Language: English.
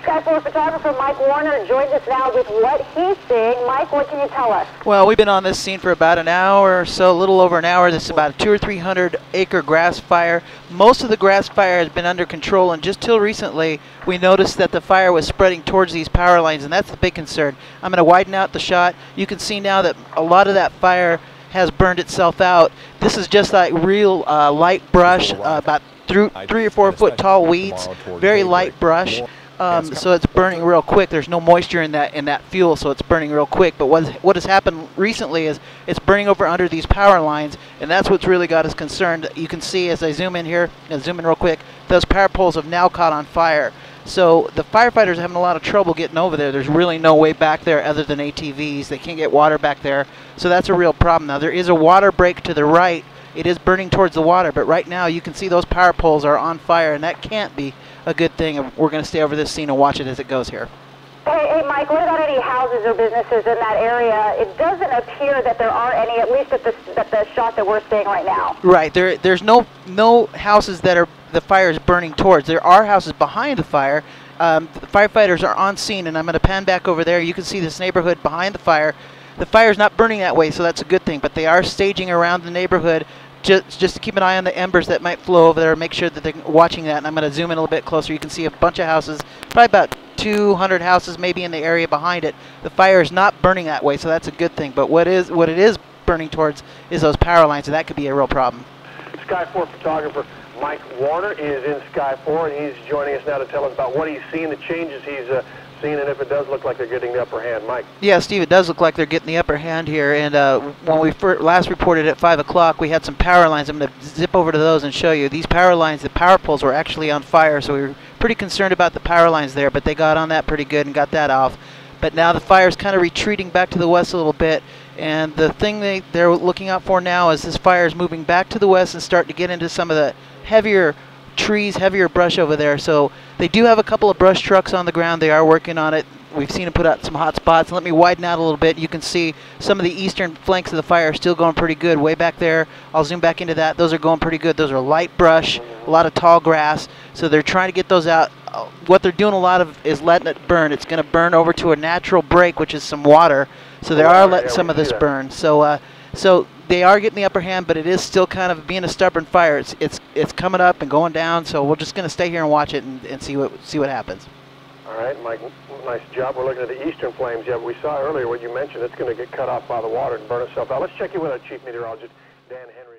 Sky 4 photographer Mike Warner joins us now with what he's seeing. Mike, what can you tell us? Well, we've been on this scene for about an hour or so, a little over an hour. This is about a 200 or 300 acre grass fire. Most of the grass fire has been under control, and just till recently we noticed that the fire was spreading towards these power lines, and that's the big concern. I'm going to widen out the shot. You can see now that a lot of that fire has burned itself out. This is just like real light brush, about 3 or 4 foot tall weeds, very light brush. So it's burning real quick. There's no moisture in that fuel, so it's burning real quick. But what has happened recently is it's burning over under these power lines, and that's what's really got us concerned. You can see as I zoom in here, zoom in real quick, those power poles have now caught on fire. So the firefighters are having a lot of trouble getting over there. There's really no way back there other than ATVs. They can't get water back there, so that's a real problem. Now there is a water break to the right. It is burning towards the water, but right now you can see those power poles are on fire, and that can't be a good thing. We're going to stay over this scene and watch it as it goes here. Hey, Mike, what about any houses or businesses in that area? It doesn't appear that there are any, at least at the shot that we're seeing right now. Right. There's no houses that the fire is burning towards. There are houses behind the fire. The firefighters are on scene, and I'm going to pan back over there. You can see this neighborhood behind the fire. The fire's not burning that way, so that's a good thing, but they are staging around the neighborhood just to keep an eye on the embers that might flow over there, make sure that they're watching that. And I'm going to zoom in a little bit closer. You can see a bunch of houses, probably about 200 houses maybe in the area behind it. The fire is not burning that way, so that's a good thing. But what it is burning towards is those power lines, and that could be a real problem. Sky 4 photographer Mike Warner is in Sky 4, and he's joining us now to tell us about what he's seen, the changes he's seen, and if it does look like they're getting the upper hand. Mike? Yeah, Steve, it does look like they're getting the upper hand here. And when we last reported at 5 o'clock, we had some power lines. I'm going to zip over to those and show you. These power lines, the power poles were actually on fire, so we were pretty concerned about the power lines there, but they got on that pretty good and got that off. But now the fire's kind of retreating back to the west a little bit, and the thing they're looking out for now is this fire is moving back to the west and starting to get into some of the heavier trees, heavier brush over there. So they do have a couple of brush trucks on the ground. They are working on it. We've seen them put out some hot spots. Let me widen out a little bit. You can see some of the eastern flanks of the fire are still going pretty good. Way back there, I'll zoom back into that. Those are going pretty good. Those are light brush, a lot of tall grass. So they're trying to get those out. What they're doing a lot of is letting it burn. It's going to burn over to a natural break, which is some water. So they are letting some of this burn. So they are getting the upper hand, but it is still kind of being a stubborn fire. It's coming up and going down. So we're just going to stay here and watch it and see what happens. All right, Mike, nice job. We're looking at the eastern flames. Yeah, but we saw earlier what you mentioned. It's going to get cut off by the water and burn itself out. Let's check in with our chief meteorologist, Dan Henry.